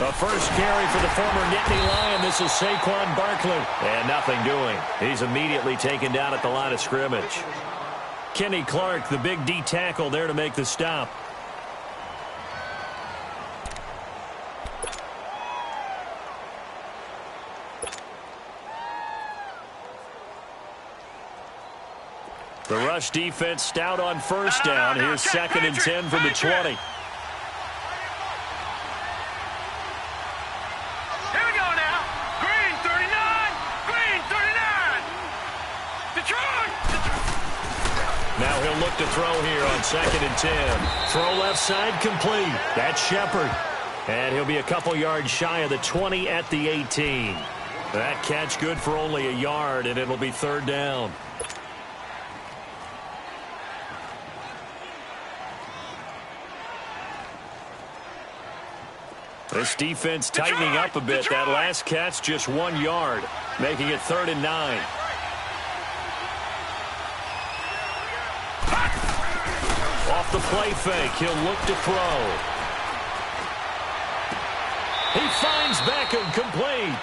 The first carry for the former Nittany Lion. This is Saquon Barkley. And nothing doing. He's immediately taken down at the line of scrimmage. Kenny Clark, the big D tackle there to make the stop. The rush defense stout on first down. Here's 2nd and 10 from the 20. Now he'll look to throw here on 2nd and 10. Throw left side complete. That's Shepard. And he'll be a couple yards shy of the 20 at the 18. That catch good for only a yard, and it'll be 3rd down. This defense tightening up a bit. That last catch just 1 yard, making it 3rd and 9. Off the play fake, he'll look to throw. He finds Beckham complete.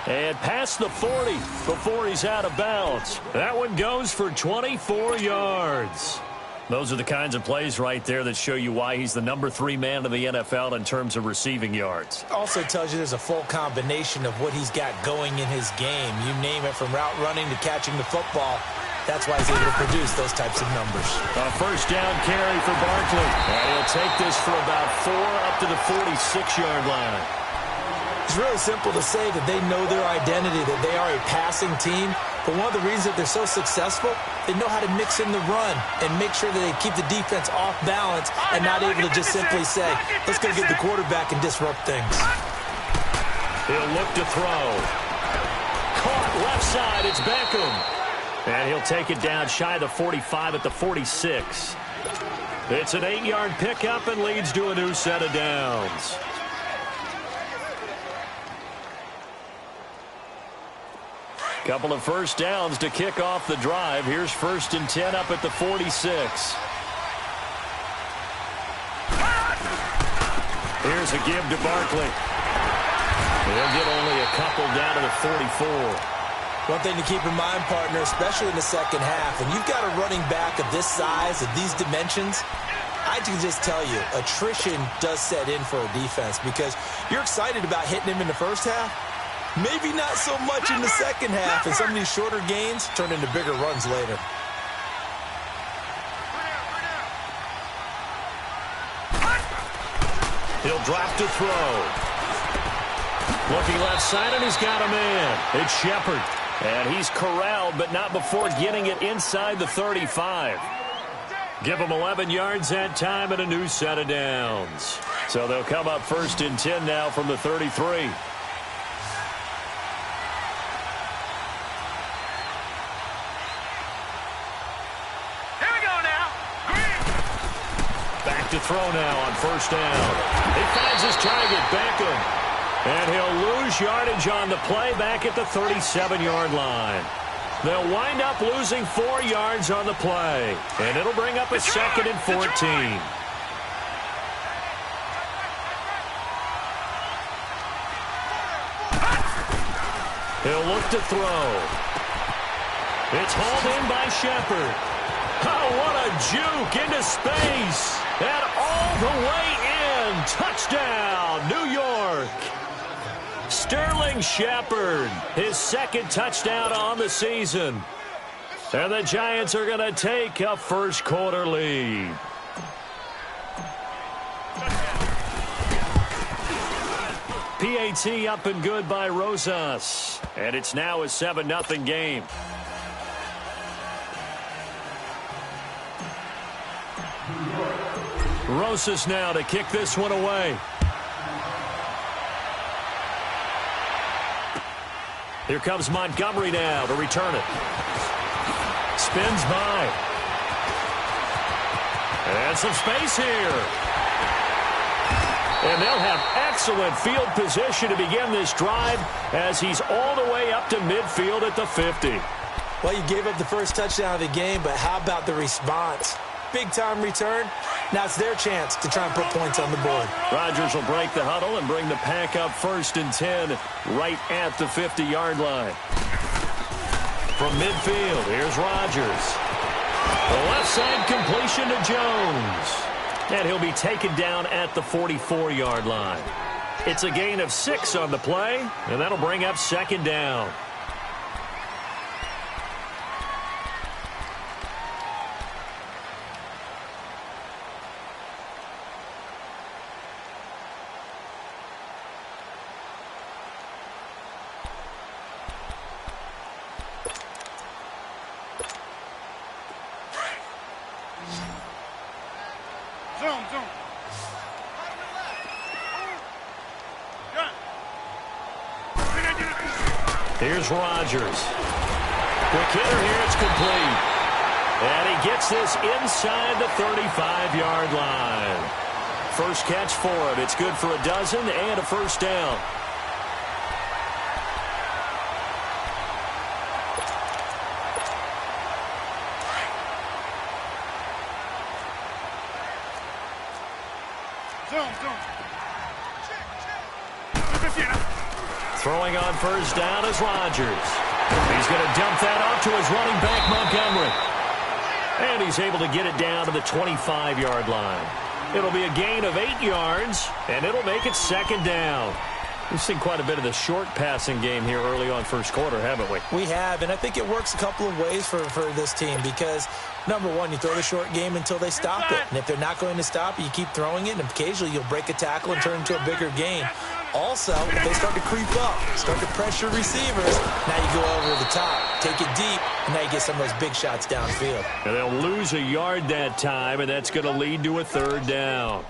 And past the 40 before he's out of bounds. That one goes for 24 yards. Those are the kinds of plays right there that show you why he's the number 3 man in the NFL in terms of receiving yards. Also tells you there's a full combination of what he's got going in his game. You name it, from route running to catching the football. That's why he's able to produce those types of numbers. A first down carry for Barkley. And he'll take this for about 4 up to the 46-yard line. It's really simple to say that they know their identity, that they are a passing team. But one of the reasons that they're so successful, they know how to mix in the run and make sure that they keep the defense off balance and not able to just simply say, let's go get the quarterback and disrupt things. He'll look to throw. Caught left side, it's Beckham. And he'll take it down shy of the 45 at the 46. It's an 8-yard pickup and leads to a new set of downs. Couple of first downs to kick off the drive. Here's 1st and 10 up at the 46. Here's a give to Barkley. He'll get only a couple down to the 44. One thing to keep in mind, partner, especially in the second half, when you've got a running back of this size, of these dimensions, I can just tell you, attrition does set in for a defense because you're excited about hitting him in the first half. Maybe not so much in the second half, and some of these shorter gains turn into bigger runs later. He'll drop to throw. Looking left side, and he's got a man. It's Shepard. And he's corralled, but not before getting it inside the 35. Give him 11 yards that time and a new set of downs. So they'll come up 1st and 10 now from the 33. To throw now on 1st down. He finds his target, Beckham. And he'll lose yardage on the play back at the 37-yard line. They'll wind up losing 4 yards on the play. And it'll bring up a 2nd and 14. He'll look to throw. It's hauled in by Shepard. Oh, what a juke into space. And all the way in. Touchdown, New York. Sterling Shepard, his 2nd touchdown on the season. And the Giants are going to take a first-quarter lead. PAT up and good by Rosas. And it's now a 7-0 game. Rosas now to kick this one away. Here comes Montgomery now to return it. Spins by. And some space here. And they'll have excellent field position to begin this drive as he's all the way up to midfield at the 50. Well, you gave up the first touchdown of the game, but how about the response? Big-time return, Now it's their chance to try and put points on the board. Rodgers will break the huddle and bring the pack up 1st and 10 right at the 50-yard line. From midfield, here's Rodgers. The left side completion to Jones. And he'll be taken down at the 44-yard line. It's a gain of 6 on the play, and that'll bring up 2nd down. Here's Rodgers. Quick hitter here, it's complete. And he gets this inside the 35-yard line. First catch for him. It's good for a dozen and a 1st down. Throwing on 1st down is Rodgers. He's going to dump that off to his running back, Montgomery. And he's able to get it down to the 25-yard line. It'll be a gain of 8 yards, and it'll make it 2nd down. We've seen quite a bit of the short passing game here early on 1st quarter, haven't we? We have, and I think it works a couple of ways for this team because, number one, you throw the short game until they stop it. And if they're not going to stop it, you keep throwing it, and occasionally you'll break a tackle and turn it into a bigger gain. Also, if they start to creep up, start to pressure receivers, now you go over the top, take it deep, and now you get some of those big shots downfield. And they'll lose a yard that time, and that's going to lead to a 3rd down.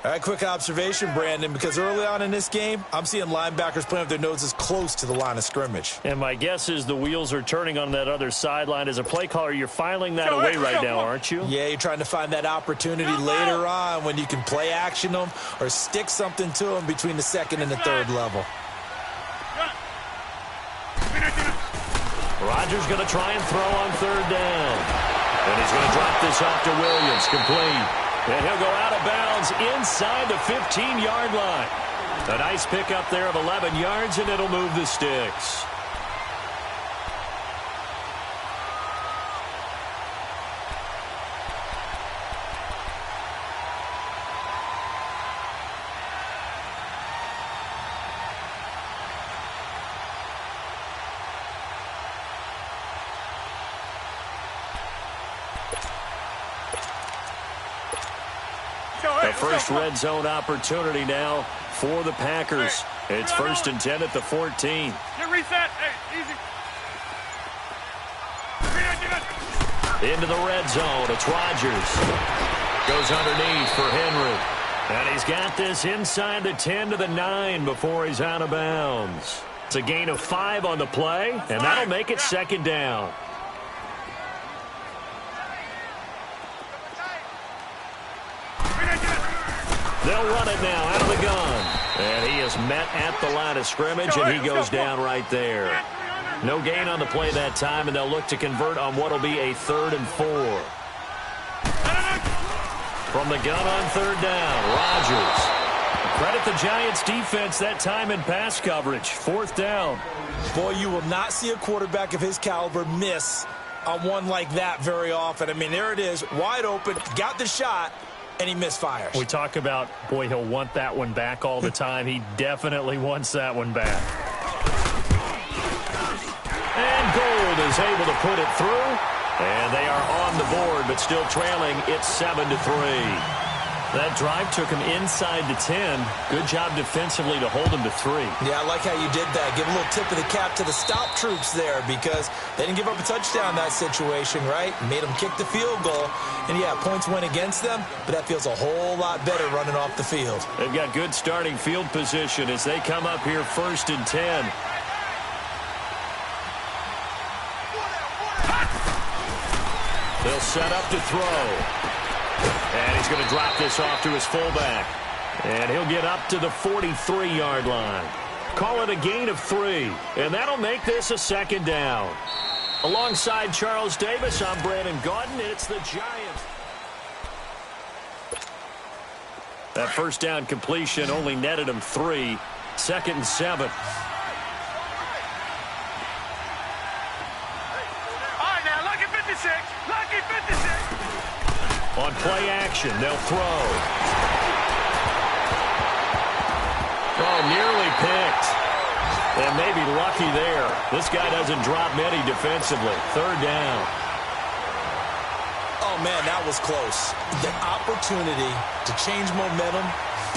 All right, quick observation, Brandon, because early on in this game, I'm seeing linebackers playing with their noses close to the line of scrimmage. And my guess is the wheels are turning on that other sideline. As a play caller, you're filing that away right now, aren't you? Yeah, you're trying to find that opportunity later on when you can play action them or stick something to them between the 2nd and the 3rd level. Rodgers going to try and throw on 3rd down. And he's going to drop this off to Williams, complete. And he'll go out of bounds inside the 15-yard line. A nice pickup there of 11 yards, and it'll move the sticks. The first red zone opportunity now for the Packers. It's 1st and 10 at the 14. Get reset. Hey, easy. Into the red zone. It's Rodgers. Goes underneath for Henry. And he's got this inside the 10 to the 9 before he's out of bounds. It's a gain of 5 on the play, and that'll make it 2nd down. They'll run it now out of the gun. And he is met at the line of scrimmage, and he goes down right there. No gain on the play that time, and they'll look to convert on what will be a 3rd and 4. From the gun on 3rd down, Rodgers. Credit the Giants' defense that time in pass coverage. 4th down. Boy, you will not see a quarterback of his caliber miss on one like that very often. I mean, there it is, wide open, got the shot, and he misfires. We talk about, boy, he'll want that one back all the time. He definitely wants that one back. And Gold is able to put it through. And they are on the board, but still trailing. It's 7-3. That drive took him inside the 10. Good job defensively to hold him to 3. Yeah, I like how you did that. Give a little tip of the cap to the stop troops there because they didn't give up a touchdown in that situation, right? Made them kick the field goal. And, yeah, points went against them, but that feels a whole lot better running off the field. They've got good starting field position as they come up here 1st and 10. They'll set up to throw. And he's going to drop this off to his fullback. And he'll get up to the 43-yard line. Call it a gain of 3. And that'll make this a 2nd down. Alongside Charles Davis, I'm Brandon Gaudin. It's the Giants. That first down completion only netted him 3. 2nd and 7. All right, now, lucky 56. Lucky 56. On play action, they'll throw. Oh, nearly picked. And maybe lucky there. This guy doesn't drop many defensively. 3rd down. Oh, man, that was close. The opportunity to change momentum,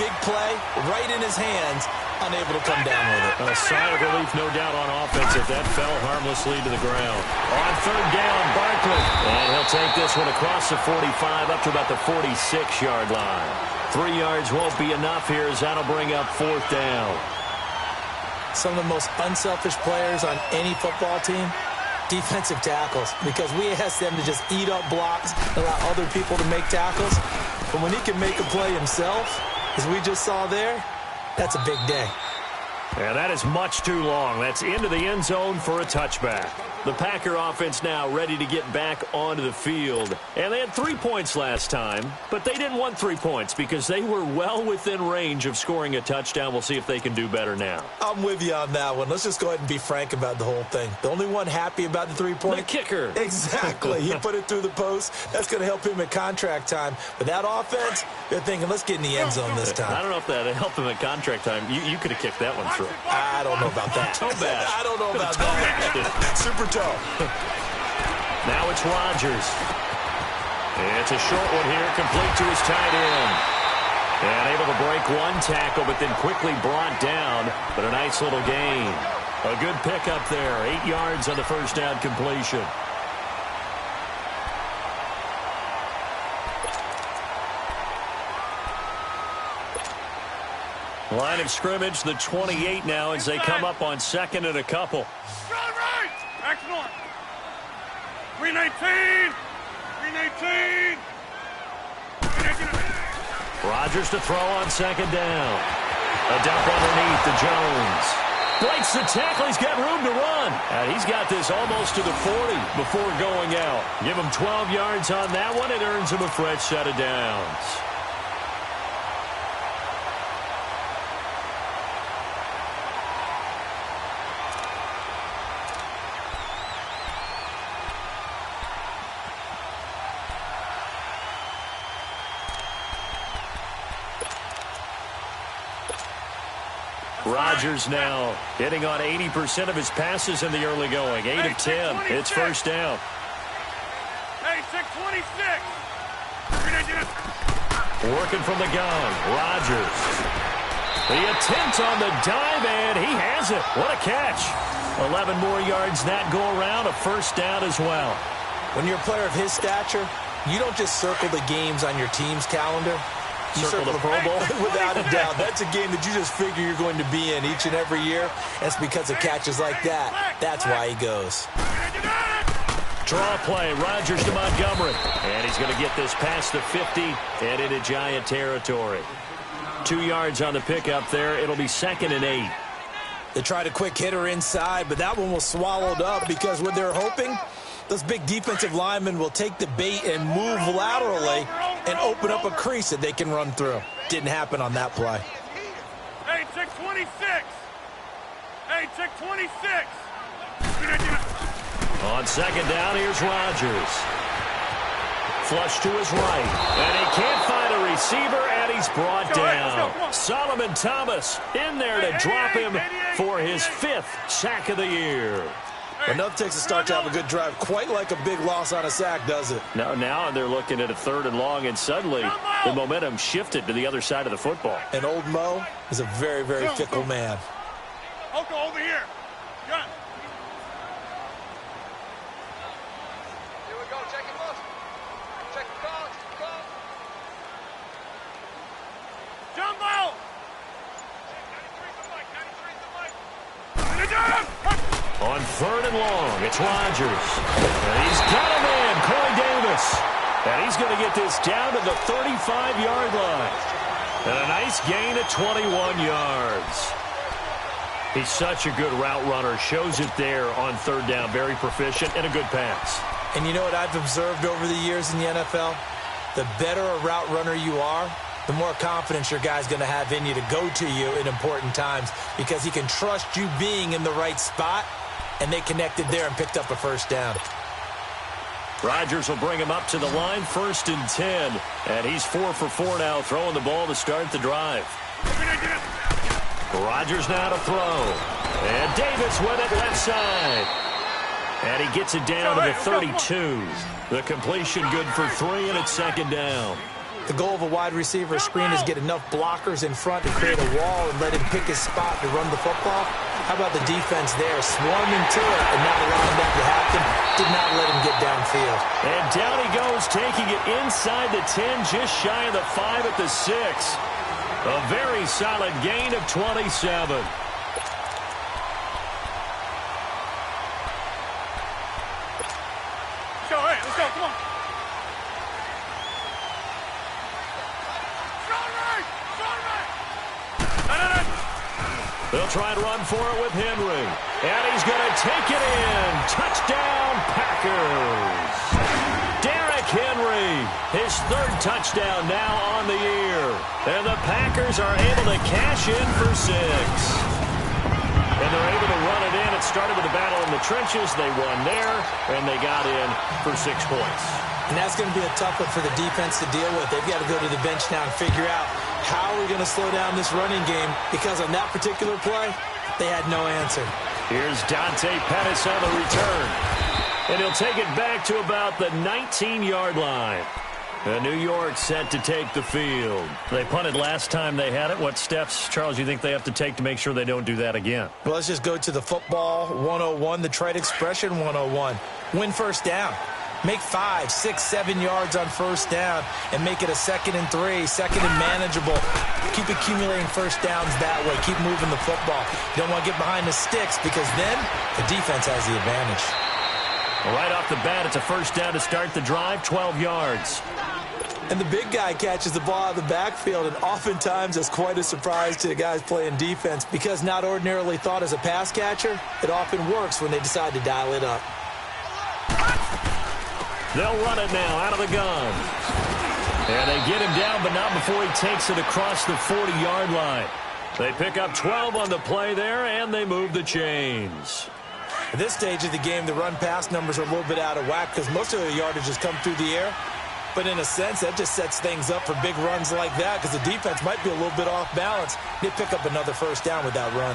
big play, right in his hands, unable to come down with it. A sigh of relief, no doubt, on offense if that fell harmlessly to the ground. On 3rd down, Barkley. And he'll take this one across the 45 up to about the 46-yard line. 3 yards won't be enough here as that'll bring up 4th down. Some of the most unselfish players on any football team, defensive tackles, because we ask them to just eat up blocks, allow other people to make tackles. But when he can make a play himself, as we just saw there, that's a big day. Yeah, that is much too long. That's into the end zone for a touchback. The Packer offense now ready to get back onto the field. And they had 3 points last time, but they didn't want 3 points because they were well within range of scoring a touchdown. We'll see if they can do better now. I'm with you on that one. Let's just go ahead and be frank about the whole thing. The only one happy about the 3-point? The kicker. Exactly. He put it through the post. That's going to help him at contract time. But that offense, they're thinking, let's get in the end zone this time. I don't know if that helped him at contract time. You could have kicked that one through. I don't know about that. Toe bad. I don't know about that. Super toe. Now it's Rodgers. It's a short one here, complete to his tight end. And able to break one tackle, but then quickly brought down. But a nice little gain. A good pickup there. 8 yards on the first down completion. Line of scrimmage, the 28 now as they come up on 2nd and a couple. Right. Excellent. 319. 319. Rodgers to throw on 2nd down. A dump underneath to Jones. Breaks the tackle. He's got room to run. And he's got this almost to the 40 before going out. Give him 12 yards on that one. It earns him a fresh set of downs. Rodgers now hitting on 80% of his passes in the early going. 8 of 10. It's first down. Hey, 626. Working from the gun. Rodgers. The attempt on the dive, and he has it. What a catch. 11 more yards that go around. A first down as well. When you're a player of his stature, you don't just circle the games on your team's calendar. You circle the Pro Bowl? Without a doubt. That's a game that you just figure you're going to be in each and every year. That's because of catches like that. That's why he goes. Draw play. Rodgers to Montgomery. And he's going to get this past the 50 and into Giant territory. 2 yards on the pickup there. It'll be 2nd and 8. They tried a quick hitter inside, but that one was swallowed up because what they're hoping, those big defensive linemen will take the bait and move laterally and open up a crease that they can run through. Didn't happen on that play. Hey, 626. Hey, 626. On 2nd down, here's Rodgers. Flush to his right. And he can't find a receiver, and he's brought down. Solomon Thomas in there to drop him for his 5th sack of the year. Enough takes a start to have a good drive. Quite like a big loss on a sack, does it? Now they're looking at a 3rd and long, and suddenly the momentum shifted to the other side of the football. And old Mo is a very, very fickle man. Oko, over here. Gun. Here we go. Check it, boss. Check the cards. Jumbo! 93's the mic. On 3rd and long, it's Rodgers. And he's got a man, Corey Davis. And he's going to get this down to the 35-yard line. And a nice gain of 21 yards. He's such a good route runner. Shows it there on 3rd down. Very proficient and a good pass. And you know what I've observed over the years in the NFL? The better a route runner you are, the more confidence your guy's going to have in you to go to you in important times because he can trust you being in the right spot, and they connected there and picked up a first down. Rodgers will bring him up to the line, 1st and 10. And he's 4 for 4 now, throwing the ball to start the drive. Rodgers now to throw. And Davis with it left side. And he gets it down to the 32. The completion good for 3, and it's 2nd down. The goal of a wide receiver screen is get enough blockers in front to create a wall and let him pick his spot to run the football. How about the defense there, swarming to it and not allowing that to happen? Did not let him get downfield. And down he goes, taking it inside the 10, just shy of the 5 at the 6. A very solid gain of 27. Let's go, come on. They'll try and run for it with Henry. And he's going to take it in. Touchdown, Packers. Derrick Henry, his 3rd touchdown now on the year. And the Packers are able to cash in for 6. And they're able to run it in. It started with a battle in the trenches. They won there, and they got in for 6 points. And that's going to be a tough one for the defense to deal with. They've got to go to the bench now and figure out how we're going to slow down this running game, because on that particular play, they had no answer. Here's Dante Pettis on the return. And he'll take it back to about the 19-yard line. And New York set to take the field. They punted last time they had it. What steps, Charles, you think they have to take to make sure they don't do that again? Well, let's just go to the football 101, the trade expression 101. Win first down. Make 5, 6, 7 yards on first down and make it a 2nd and 3, 2nd and manageable. Keep accumulating first downs that way. Keep moving the football. You don't want to get behind the sticks because then the defense has the advantage. Right off the bat, it's a first down to start the drive, 12 yards. And the big guy catches the ball out of the backfield, and oftentimes that's quite a surprise to the guys playing defense because not ordinarily thought as a pass catcher, it often works when they decide to dial it up. They'll run it now out of the gun. And they get him down, but not before he takes it across the 40-yard line. They pick up 12 on the play there, and they move the chains. At this stage of the game, the run-pass numbers are a little bit out of whack because most of the yardage has come through the air. But in a sense, that just sets things up for big runs like that because the defense might be a little bit off balance. They pick up another first down with that run.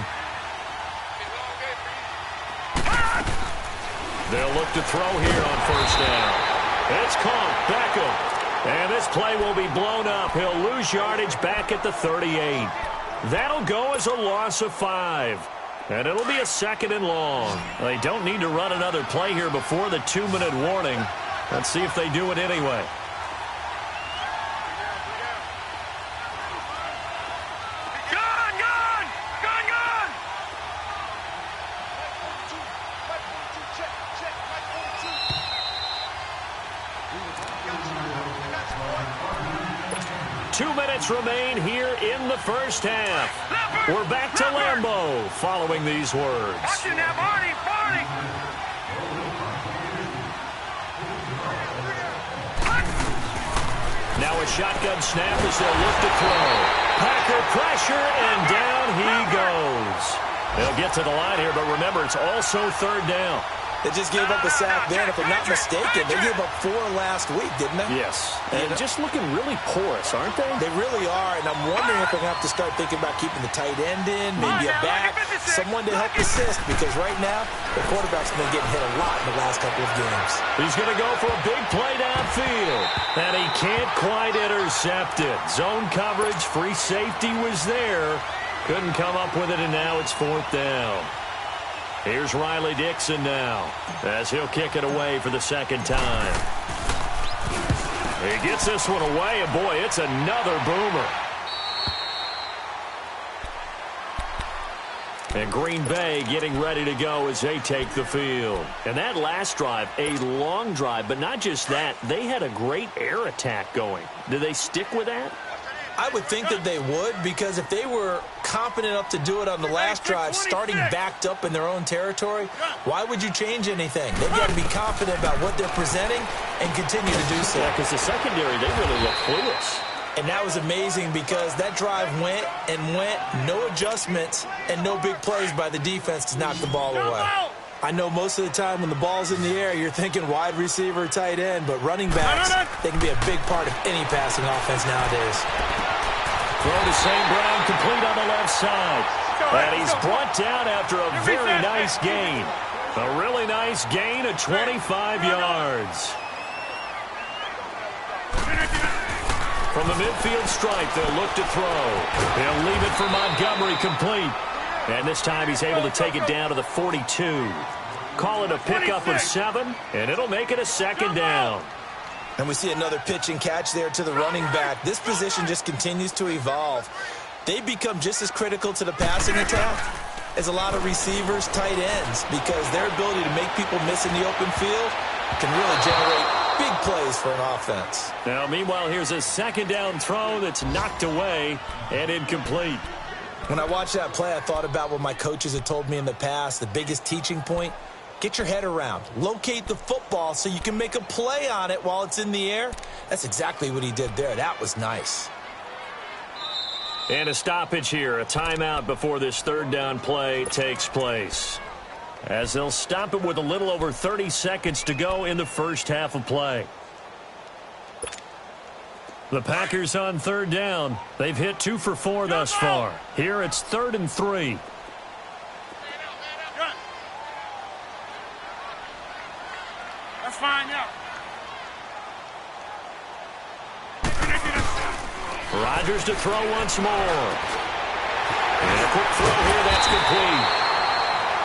They'll look to throw here on first down. It's caught. Beckham. And this play will be blown up. He'll lose yardage back at the 38. That'll go as a loss of 5. And it'll be a 2nd and long. They don't need to run another play here before the 2-minute warning. Let's see if they do it anyway. Remain here in the first half. We're back to Lambeau following these words. Now a shotgun snap as they'll look to throw. Packer pressure, and down he goes. They'll get to the line here, but remember, it's also 3rd down. They just gave up a sack there, and if I'm not mistaken, they gave up 4 last week, didn't they? Yes. And just looking really porous, aren't they? They really are, and I'm wondering if they're going to have to start thinking about keeping the tight end in, maybe a back, someone to help assist, because right now, the quarterback's been getting hit a lot in the last couple of games. He's going to go for a big play downfield, and he can't quite intercept it. Zone coverage, free safety was there. Couldn't come up with it, and now it's 4th down. Here's Riley Dixon now, as he'll kick it away for the 2nd time. He gets this one away, and boy, it's another boomer. And Green Bay getting ready to go as they take the field. And that last drive, a long drive, but not just that, they had a great air attack going. Do they stick with that? I would think that they would, because if they were competent enough to do it on the last drive, starting backed up in their own territory, why would you change anything? They've got to be confident about what they're presenting and continue to do so. Yeah, because the secondary, they really look clueless. And that was amazing because that drive went and went, no adjustments and no big plays by the defense to knock the ball away. I know most of the time when the ball's in the air, you're thinking wide receiver, tight end, but running backs, they can be a big part of any passing offense nowadays. Throw to St. Brown, complete on the left side. And he's brought down after a very nice gain. A really nice gain of 25 yards. From the midfield stripe, they'll look to throw. They'll leave it for Montgomery, complete. And this time he's able to take it down to the 42. Call it a pickup of 7, and it'll make it a second down. And we see another pitch and catch there to the running back. This position just continues to evolve. They become just as critical to the passing attack as a lot of receivers, tight ends, because their ability to make people miss in the open field can really generate big plays for an offense. Now, meanwhile, here's a second down throw that's knocked away and incomplete. When I watched that play, I thought about what my coaches had told me in the past. The biggest teaching point, get your head around. Locate the football so you can make a play on it while it's in the air. That's exactly what he did there. That was nice. And a stoppage here, a timeout before this third down play takes place, as they'll stop it with a little over 30 seconds to go in the first half of play. The Packers on third down. They've hit 2 for 4 thus far. Here it's 3rd and 3. That's fine, yeah. Rodgers to throw once more. And a quick throw here, that's complete.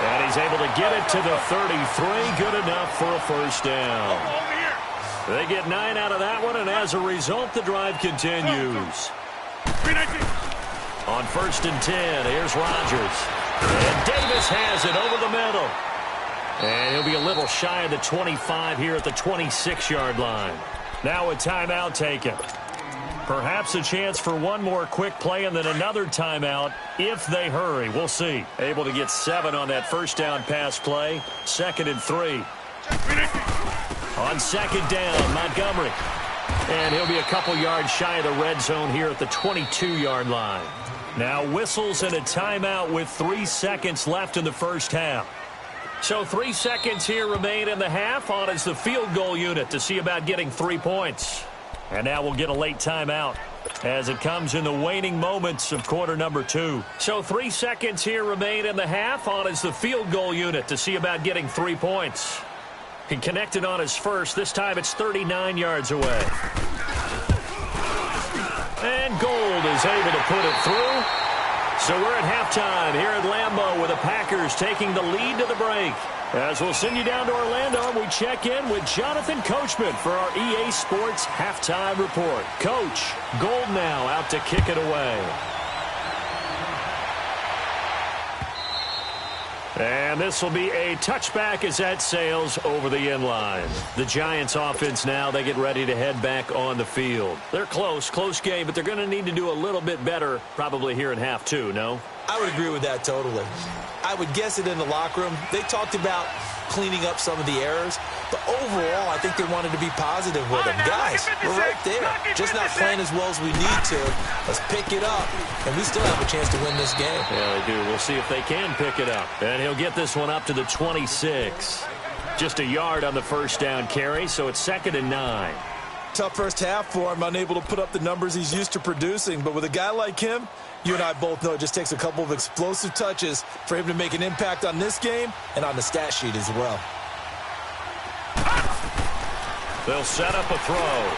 And he's able to get it to the 33. Good enough for a first down. They get 9 out of that one, and as a result, the drive continues. On 1st and 10, here's Rodgers. And Davis has it over the middle. And he'll be a little shy of the 25 here at the 26-yard line. Now a timeout taken. Perhaps a chance for one more quick play and then another timeout if they hurry. We'll see. Able to get 7 on that first down pass play. 2nd and 3. On 2nd down, Montgomery. And he'll be a couple yards shy of the red zone here at the 22-yard line. Now whistles and a timeout with 3 seconds left in the first half. So 3 seconds here remain in the half. On is the field goal unit to see about getting 3 points. And now we'll get a late timeout as it comes in the waning moments of quarter number 2. So 3 seconds here remain in the half. On is the field goal unit to see about getting 3 points. He connected on his first. This time it's 39 yards away. And Gold is able to put it through. So we're at halftime here at Lambeau with the Packers taking the lead to the break. As we'll send you down to Orlando, and we check in with Jonathan Coachman for our EA Sports Halftime Report. Coach, Gold now out to kick it away. And this will be a touchback as that sails over the end line. The Giants offense now, they get ready to head back on the field. They're close game, but they're going to need to do a little bit better probably here in half 2, no? I would agree with that totally. I would guess it in the locker room. They talked about cleaning up some of the errors, but overall, I think they wanted to be positive with them. Guys, we're right there. Just not playing as well as we need to. Let's pick it up, and we still have a chance to win this game. Yeah, they do. We'll see if they can pick it up. And he'll get this one up to the 26. Just a yard on the first down carry, so it's 2nd and 9. Tough first half for him, unable to put up the numbers he's used to producing, but with a guy like him, you and I both know it just takes a couple of explosive touches for him to make an impact on this game and on the stat sheet as well. They'll set up a throw.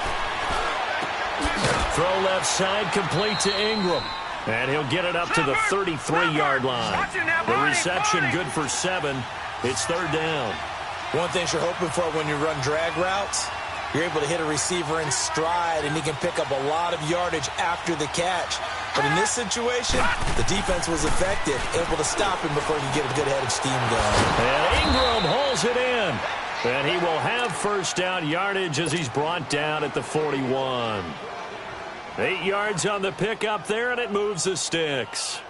Throw left side, complete to Ingram. And he'll get it up to the 33-yard line. The reception good for 7. It's 3rd down. One thing you're hoping for when you run drag routes, you're able to hit a receiver in stride, and he can pick up a lot of yardage after the catch. But in this situation, the defense was effective, able to stop him before he could get a good head of steam going. And Ingram hauls it in. And he will have first down yardage as he's brought down at the 41. 8 yards on the pickup there, and it moves the sticks.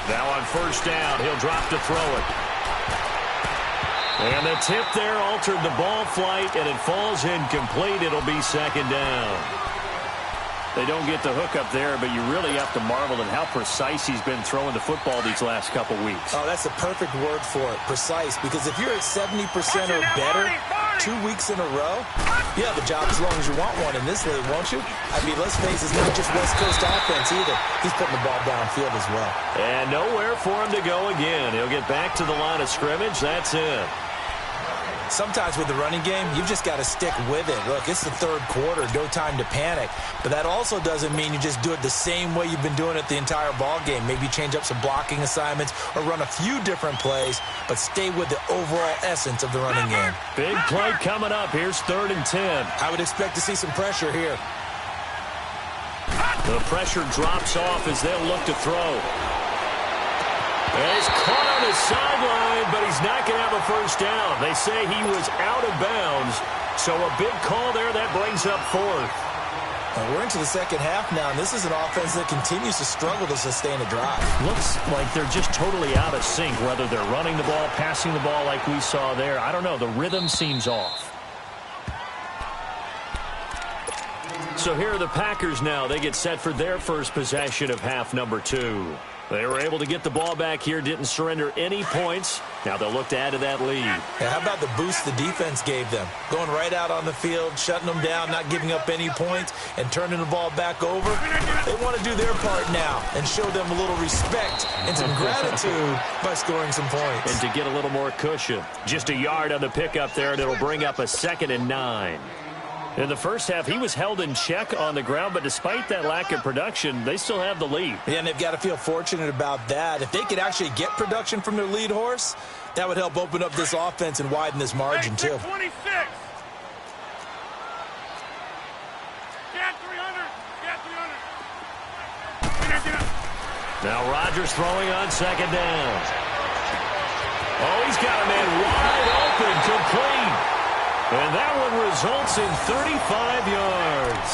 Now on first down. He'll drop to throw it. And the tip there altered the ball flight, and it falls incomplete. It'll be second down. They don't get the hook up there, but you really have to marvel at how precise he's been throwing the football these last couple weeks. Oh, that's the perfect word for it, precise. Because if you're at 70% or better 2 weeks in a row, you have a job as long as you want one in this league, won't you? I mean, let's face it, it's not just West Coast offense either. He's putting the ball downfield as well. And nowhere for him to go again. He'll get back to the line of scrimmage. That's it. Sometimes with the running game, you've just got to stick with it. Look, it's the third quarter, no time to panic. But that also doesn't mean you just do it the same way you've been doing it the entire ball game. Maybe change up some blocking assignments or run a few different plays, but stay with the overall essence of the running game. Big play coming up. Here's 3rd and 10. I would expect to see some pressure here. The pressure drops off as they'll look to throw. And he's caught on the sideline, but he's not going to have a first down. They say he was out of bounds, so a big call there. That brings up 4th. We're into the second half now, and this is an offense that continues to struggle to sustain a drive. Looks like they're just totally out of sync, whether they're running the ball, passing the ball like we saw there. I don't know. The rhythm seems off. So here are the Packers now. They get set for their first possession of half number 2. They were able to get the ball back here, didn't surrender any points. Now they'll look to add to that lead. Yeah, how about the boost the defense gave them? Going right out on the field, shutting them down, not giving up any points, and turning the ball back over. They want to do their part now and show them a little respect and some gratitude by scoring some points. And to get a little more cushion. Just a yard on the pickup there, and it'll bring up a 2nd and 9. In the first half, he was held in check on the ground, but despite that lack of production, they still have the lead. Yeah, and they've got to feel fortunate about that. If they could actually get production from their lead horse, that would help open up this offense and widen this margin, too. 26. Get 300. Get 300. Now Rodgers throwing on 2nd down. Oh, he's got a man wide open, complete. And that one results in 35 yards.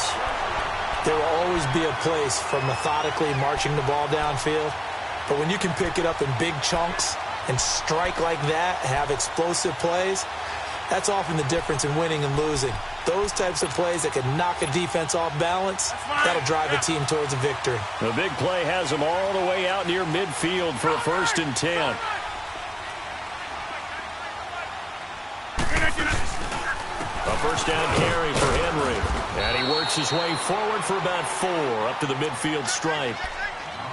There will always be a place for methodically marching the ball downfield. But when you can pick it up in big chunks and strike like that, have explosive plays, that's often the difference in winning and losing. Those types of plays that can knock a defense off balance, that'll drive a team towards a victory. The big play has them all the way out near midfield for a 1st and 10. A first down carry for Henry. And he works his way forward for about 4 up to the midfield stripe.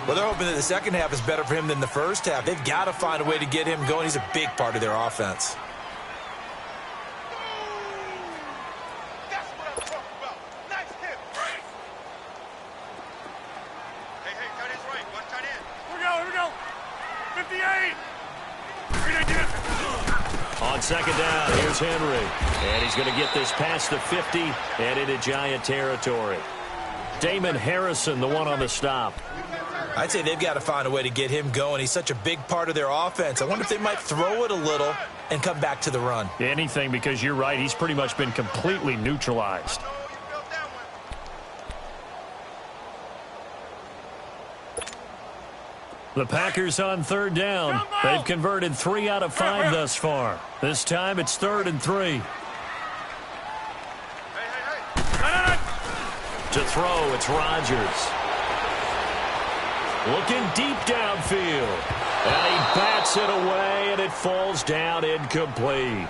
Well, they're hoping that the second half is better for him than the first half. They've got to find a way to get him going. He's a big part of their offense. That's what I'm talking about. Nice hit. Hey, tight end's right. Watch tight end. Here we go. 58. On 2nd down, here's Henry. And he's going to get this past the 50 and into Giant territory. Damon Harrison, the one on the stop. I'd say they've got to find a way to get him going. He's such a big part of their offense. I wonder if they might throw it a little and come back to the run. Anything, because you're right. He's pretty much been completely neutralized. The Packers on 3rd down. They've converted 3 out of 5 thus far. This time it's 3rd and 3. To throw, it's Rodgers. Looking deep downfield. And he bats it away, and it falls down incomplete.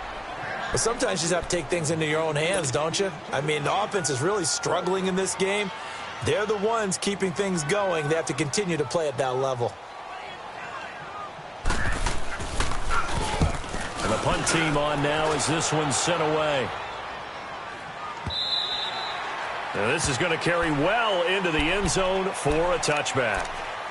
But sometimes you just have to take things into your own hands, don't you? I mean, the offense is really struggling in this game. They're the ones keeping things going. They have to continue to play at that level. And the punt team on now as this one's sent away. Now this is going to carry well into the end zone for a touchback.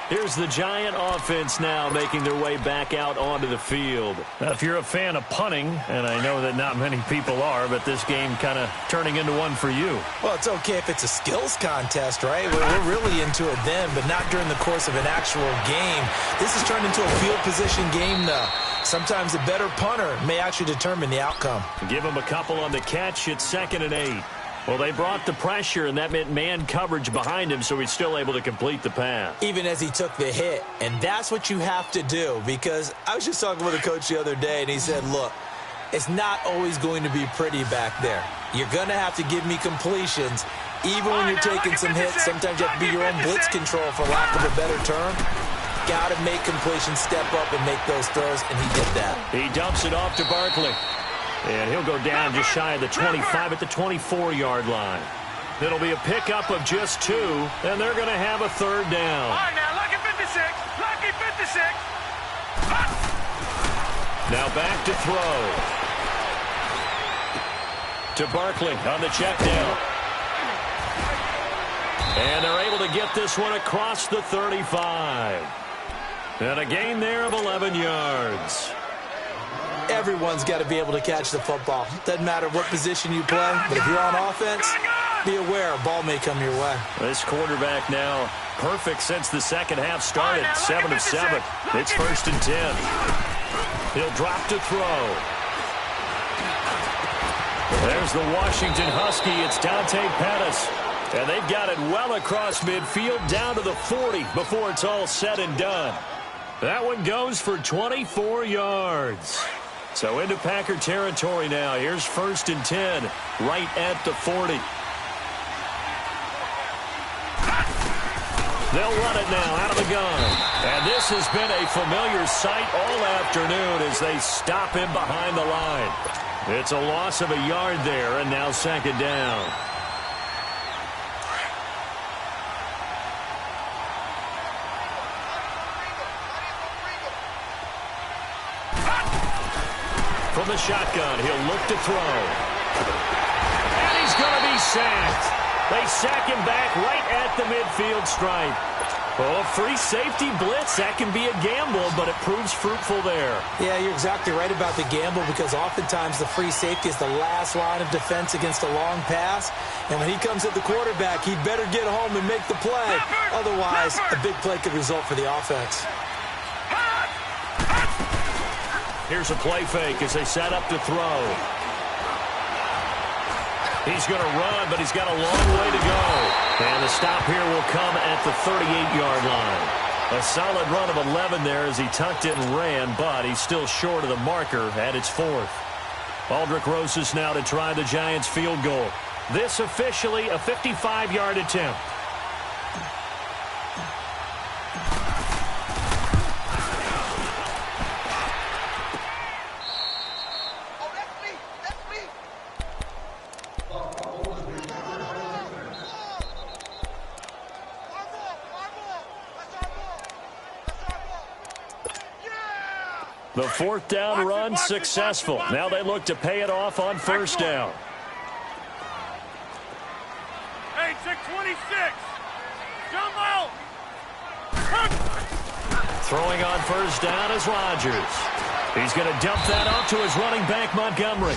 Here's the Giant offense now making their way back out onto the field. Now, if you're a fan of punting, and I know that not many people are, but this game kind of turning into one for you. Well, it's okay if it's a skills contest, right? We're really into it then, but not during the course of an actual game. This has turned into a field position game, though. Sometimes a better punter may actually determine the outcome. Give him a couple on the catch. It's 2nd and 8. Well, they brought the pressure, and that meant man coverage behind him, so he's still able to complete the pass. Even as he took the hit, and that's what you have to do, because I was just talking with a coach the other day, and he said, look, it's not always going to be pretty back there. You're going to have to give me completions. Even when you're taking some hits, sometimes you have to be your own blitz control, for lack of a better term. Got to make completions, step up, and make those throws, and he did that. He dumps it off to Barkley. And he'll go down just shy of the 25 at the 24-yard line. It'll be a pickup of just 2, and they're going to have a third down. All right, now, lucky 56. Lucky 56. Now back to throw. To Barkley on the check down. And they're able to get this one across the 35. And a gain there of 11 yards. Everyone's got to be able to catch the football. Doesn't matter what position you play, but if you're on offense, be aware a ball may come your way. This quarterback now perfect since the second half started. 7 of 7. It's 1st and 10. He'll drop to throw. There's the Washington Husky. It's Dante Pettis. And they've got it well across midfield down to the 40 before it's all said and done. That one goes for 24 yards. So into Packer territory now. Here's 1st and 10 right at the 40. They'll run it now out of the gun. And this has been a familiar sight all afternoon as they stop him behind the line. It's a loss of a yard there, and now 2nd down. From the shotgun, he'll look to throw. And he's going to be sacked. They sack him back right at the midfield stripe. Oh, free safety blitz. That can be a gamble, but it proves fruitful there. Yeah, you're exactly right about the gamble, because oftentimes the free safety is the last line of defense against a long pass. And when he comes at the quarterback, he'd better get home and make the play. Otherwise, a big play could result for the offense. Here's a play fake as they set up to throw. He's going to run, but he's got a long way to go. And the stop here will come at the 38-yard line. A solid run of 11 there as he tucked it and ran, but he's still short of the marker at its 4th. Aldrick Rosas now to try the Giants' field goal. This officially a 55-yard attempt. The 4th down run successful. Now they look to pay it off on 1st down. Hey, check 26. Jumbo. Throwing on 1st down is Rodgers. He's going to dump that off to his running back, Montgomery.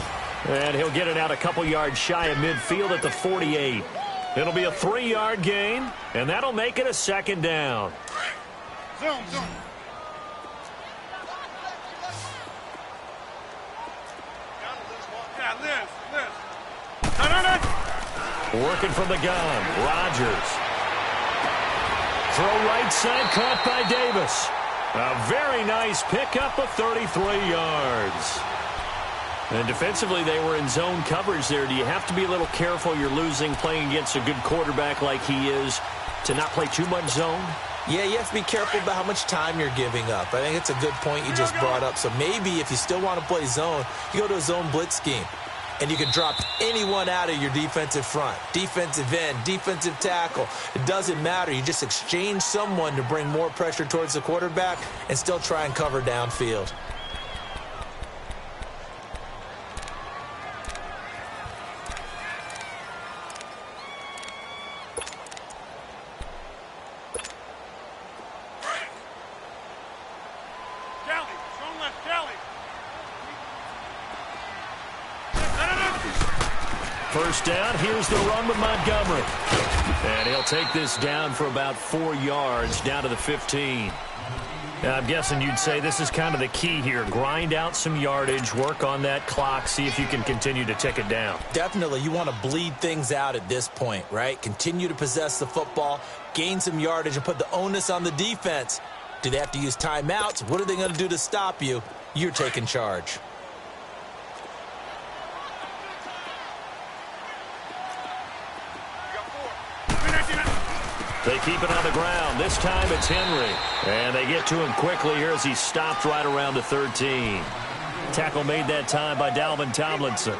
And he'll get it out a couple yards shy of midfield at the 48. It'll be a 3-yard gain, and that'll make it a 2nd down. Zoom, zoom. Working from the gun, Rodgers. Throw right side, caught by Davis. A very nice pickup of 33 yards. And defensively, they were in zone coverage there. Do you have to be a little careful? You're losing, playing against a good quarterback like he is, to not play too much zone? Yeah, you have to be careful about how much time you're giving up. I think it's a good point you just brought up. So maybe if you still want to play zone, you go to a zone blitz scheme. And you can drop anyone out of your defensive front. Defensive end, defensive tackle. It doesn't matter. You just exchange someone to bring more pressure towards the quarterback and still try and cover downfield. First down, here's the run with Montgomery. And he'll take this down for about 4 yards, down to the 15. I'm guessing you'd say this is kind of the key here. Grind out some yardage, work on that clock, see if you can continue to tick it down. Definitely. You want to bleed things out at this point, right? Continue to possess the football, gain some yardage, and put the onus on the defense. Do they have to use timeouts? What are they going to do to stop you? You're taking charge. They keep it on the ground. This time it's Henry. And they get to him quickly here as he stopped right around the 13. Tackle made that time by Dalvin Tomlinson.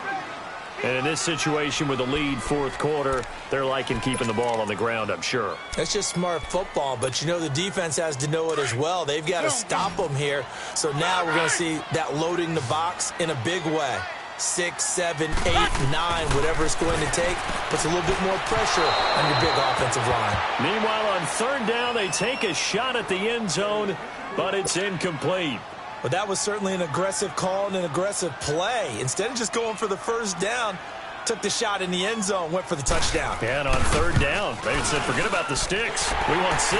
And in this situation with the lead fourth quarter, they're liking keeping the ball on the ground, I'm sure. That's just smart football, but you know the defense has to know it as well. They've got to stop them here. So now we're going to see that loading the box in a big way. 6, 7, 8, 9, whatever it's going to take, puts a little bit more pressure on your big offensive line. Meanwhile, on third down, they take a shot at the end zone, but it's incomplete. But that was certainly an aggressive call and an aggressive play. Instead of just going for the first down, took the shot in the end zone, went for the touchdown. And on third down, they said, forget about the sticks. We want 6.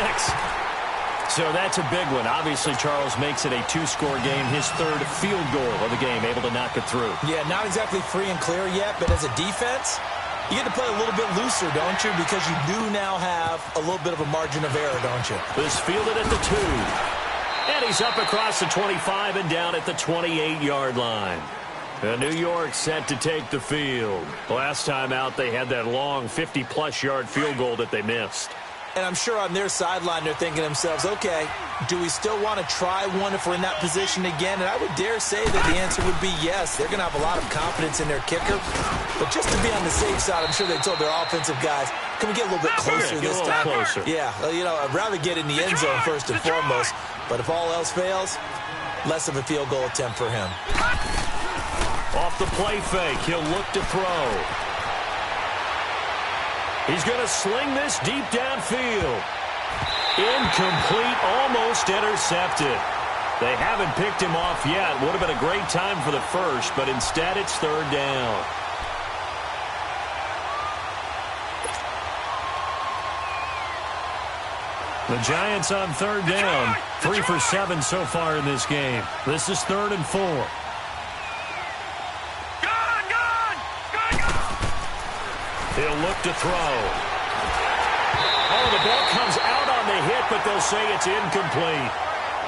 So that's a big one. Obviously, Charles makes it a 2-score game. His third field goal of the game, able to knock it through. Yeah, not exactly free and clear yet, but as a defense, you get to play a little bit looser, don't you? Because you do now have a little bit of a margin of error, don't you? This fielded at the 2. And he's up across the 25 and down at the 28-yard line. And New York set to take the field. Last time out, they had that long 50-plus yard field goal that they missed. And I'm sure on their sideline they're thinking to themselves, okay, do we still want to try one if we're in that position again? And I would dare say that the answer would be yes. They're going to have a lot of confidence in their kicker. But just to be on the safe side, I'm sure they told their offensive guys, can we get a little bit closer this time? Closer. Yeah, you know, I'd rather get in the end zone first and foremost. But if all else fails, less of a field goal attempt for him. Off the play fake, he'll look to throw. He's going to sling this deep downfield. Incomplete, almost intercepted. They haven't picked him off yet. Would have been a great time for the first, but instead it's third down. The Giants on third down. 3 for 7 so far in this game. This is 3rd and 4. He'll look to throw. Oh, the ball comes out on the hit, but they'll say it's incomplete.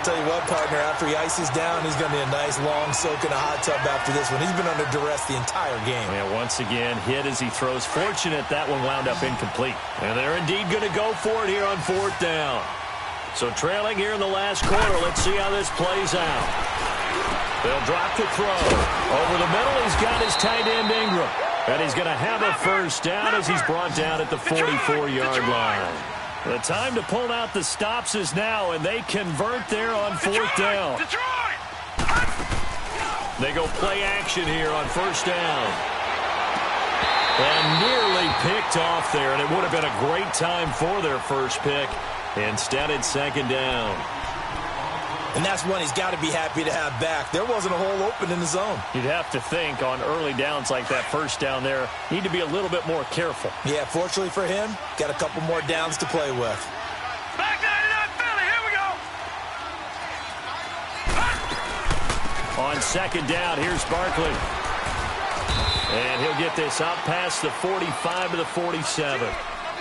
Tell you what, partner, after he ices down, he's going to be a nice long soak in a hot tub after this one. He's been under duress the entire game. Yeah, once again, hit as he throws. Fortunate that one wound up incomplete. And they're indeed going to go for it here on 4th down. So trailing here in the last quarter, let's see how this plays out. They'll drop the throw. Over the middle, he's got his tight end Ingram. And he's going to have a first down as he's brought down at the 44-yard line. The time to pull out the stops is now, and they convert there on 4th down. They go play action here on 1st down. And nearly picked off there, and it would have been a great time for their first pick. Instead, it's 2nd down. And that's one he's got to be happy to have back. There wasn't a hole open in the zone. You'd have to think on early downs like that first down there, need to be a little bit more careful. Yeah, fortunately for him, got a couple more downs to play with. Back 99 Philly, here we go. On 2nd down, here's Barkley. And he'll get this out past the 45 to the 47.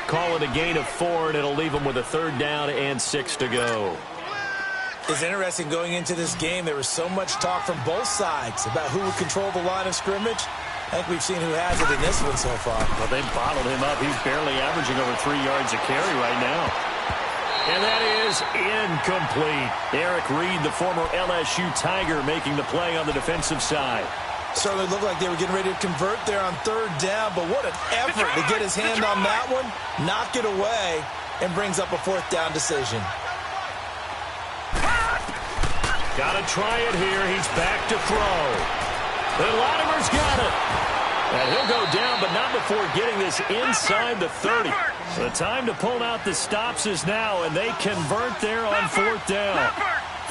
Call it a gain of 4, and it'll leave him with a 3rd down and 6 to go. It's interesting going into this game. There was so much talk from both sides about who would control the line of scrimmage. I think we've seen who has it in this one so far. Well, they bottled him up. He's barely averaging over 3 yards a carry right now. And that is incomplete. Eric Reed, the former LSU Tiger, making the play on the defensive side. Certainly looked like they were getting ready to convert there on 3rd down, but what an effort to get his hand on that one, knock it away, and brings up a 4th down decision. Got to try it here. He's back to throw. And Latimer's got it. And he'll go down, but not before getting this inside the 30. The time to pull out the stops is now, and they convert there on 4th down.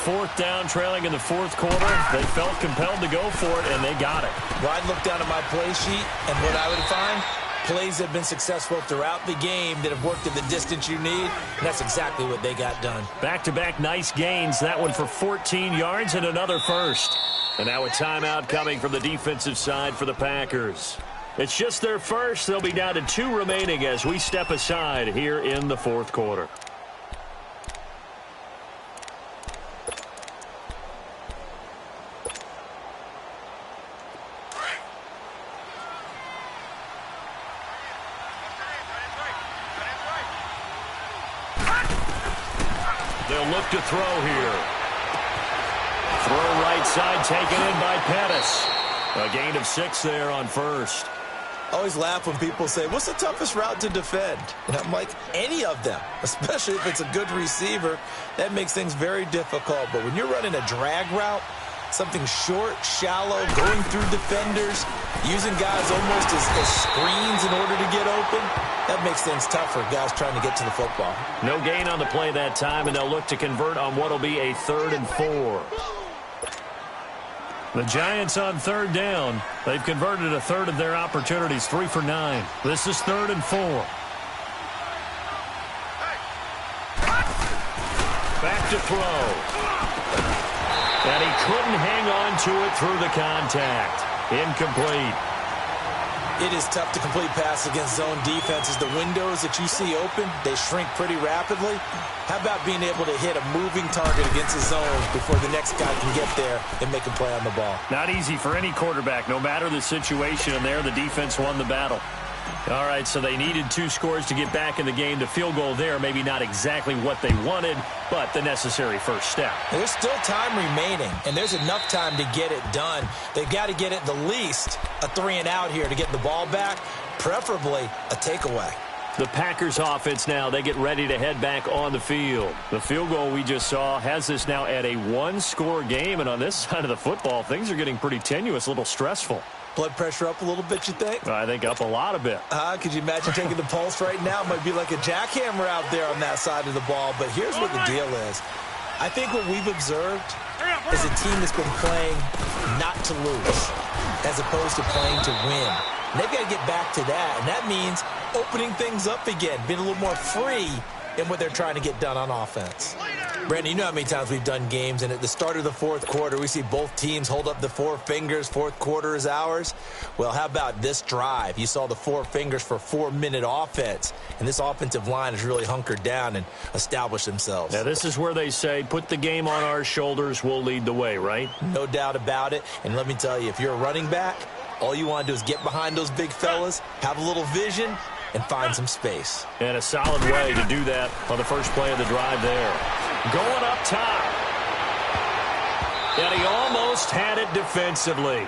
4th down, trailing in the 4th quarter. They felt compelled to go for it, and they got it. Well, I'd look down at my play sheet, and what I would find, Plays have been successful throughout the game that have worked at the distance you need, and that's exactly what they got done. Back-to-back nice gains. That one for 14 yards and another first. And now a timeout coming from the defensive side for the Packers. It's just their first. They'll be down to 2 remaining as we step aside here in the fourth quarter. They'll look to throw here. Throw right side taken in by Pettis. A gain of 6 there on first. I always laugh when people say, what's the toughest route to defend? And I'm like, any of them, especially if it's a good receiver. That makes things very difficult. But when you're running a drag route, something short, shallow, going through defenders, using guys almost as screens in order to get open, that makes things tough for guys trying to get to the football. No gain on the play that time, and they'll look to convert on what will be a 3rd and 4. The Giants on 3rd down. They've converted a third of their opportunities, 3 for 9. This is 3rd and 4. Back to throw. And he couldn't hang on to it through the contact. Incomplete. It is tough to complete passes against zone defenses. The windows that you see open, they shrink pretty rapidly. How about being able to hit a moving target against a zone before the next guy can get there and make a play on the ball? Not easy for any quarterback, no matter the situation, and there the defense won the battle. All right, so they needed 2 scores to get back in the game. The field goal there, maybe not exactly what they wanted, but the necessary first step. There's still time remaining, and there's enough time to get it done. They've got to get at the least a 3-and-out here to get the ball back, preferably a takeaway. The Packers offense now, they get ready to head back on the field. The field goal we just saw has this now at a 1-score game, and on this side of the football, things are getting pretty tenuous, a little stressful. Blood pressure up a little bit, you think? I think up a lot of bit. Could you imagine taking the pulse right now? It might be like a jackhammer out there on that side of the ball. But here's what the deal is. I think what we've observed is a team that's been playing not to lose as opposed to playing to win. And they've got to get back to that. And that means opening things up again, being a little more free in what they're trying to get done on offense. Brandon, you know how many times we've done games, and at the start of the fourth quarter, we see both teams hold up the 4 fingers, fourth quarter is ours. Well, how about this drive? You saw the 4 fingers for 4-minute offense, and this offensive line has really hunkered down and established themselves. Now, this is where they say, put the game on our shoulders, we'll lead the way, right? No doubt about it, and let me tell you, if you're a running back, all you want to do is get behind those big fellas, have a little vision, and find some space. And a solid way to do that on the first play of the drive there. Going up top. And he almost had it defensively.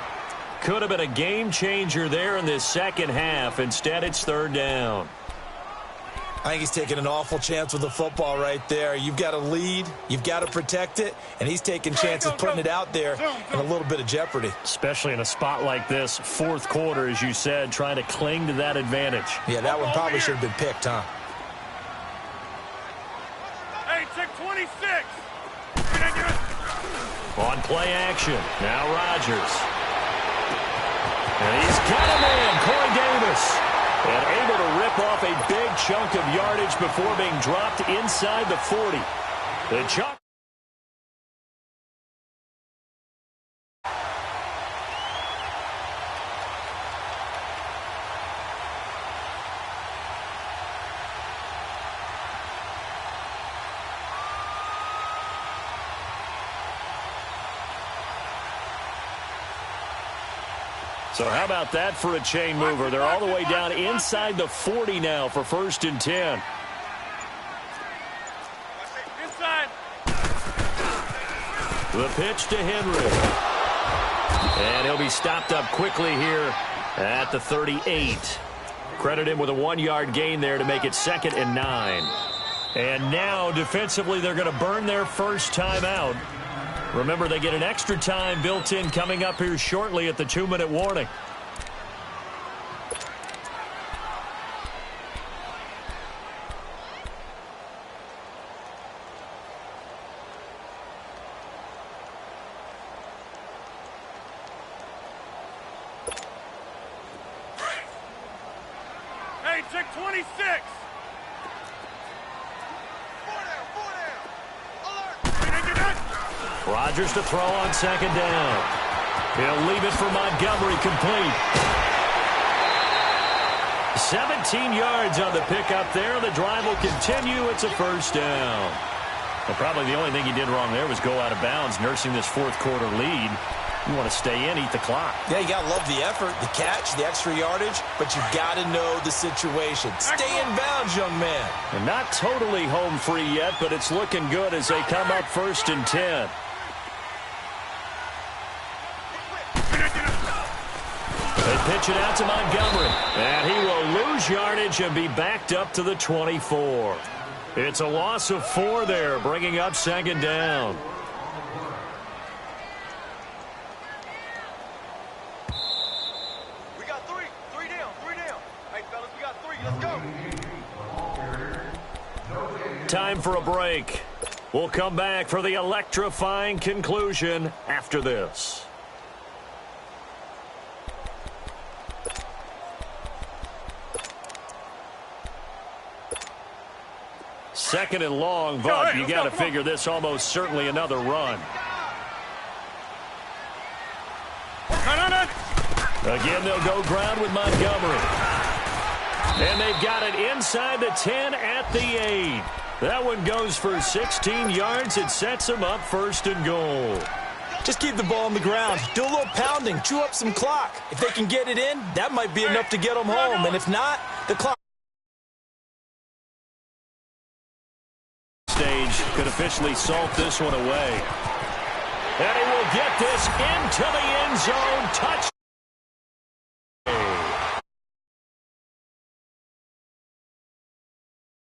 Could have been a game changer there in this second half. Instead, it's 3rd down. I think he's taking an awful chance with the football right there. You've got to lead. You've got to protect it. And he's taking chances putting it out there in a little bit of jeopardy. Especially in a spot like this, fourth quarter, as you said, trying to cling to that advantage. Yeah, that one probably should have been picked, huh? Hey, check 26. On play action. Now Rodgers. And he's got a man, Corey Davis. And able to rip off a big chunk of yardage before being dropped inside the 40. The chunk. So how about that for a chain mover? They're all the way down inside the 40 now for 1st and 10. Inside. The pitch to Henry. And he'll be stopped up quickly here at the 38. Credit him with a 1-yard gain there to make it 2nd and 9. And now defensively they're going to burn their first timeout. Remember, they get an extra time built in coming up here shortly at the 2-minute warning. check 26. Four down. Alert. Rodgers to throw on second down. He'll leave it for Montgomery, complete. 17 yards on the pickup there. The drive will continue. It's a first down. Well, probably the only thing he did wrong there was go out of bounds, nursing this fourth quarter lead. You want to stay in, eat the clock. Yeah, you got to love the effort, the catch, the extra yardage, but you got to know the situation. Stay in bounds, young man. They're not totally home free yet, but it's looking good as they come up 1st and 10. They pitch it out to Montgomery, and he will lose yardage and be backed up to the 24. It's a loss of 4 there, bringing up second down. We got 3. 3 down. 3 down. Hey, fellas, we got 3. Let's go. Time for a break. We'll come back for the electrifying conclusion after this. Second and long, but you got to figure this almost certainly another run. Again, they'll go ground with Montgomery. And they've got it inside the 10 at the 8. That one goes for 16 yards. It sets them up 1st and goal. Just keep the ball on the ground. Do a little pounding. Chew up some clock. If they can get it in, that might be enough to get them home. And if not, the clock stage could officially salt this one away. And he will get this into the end zone. Touchdown.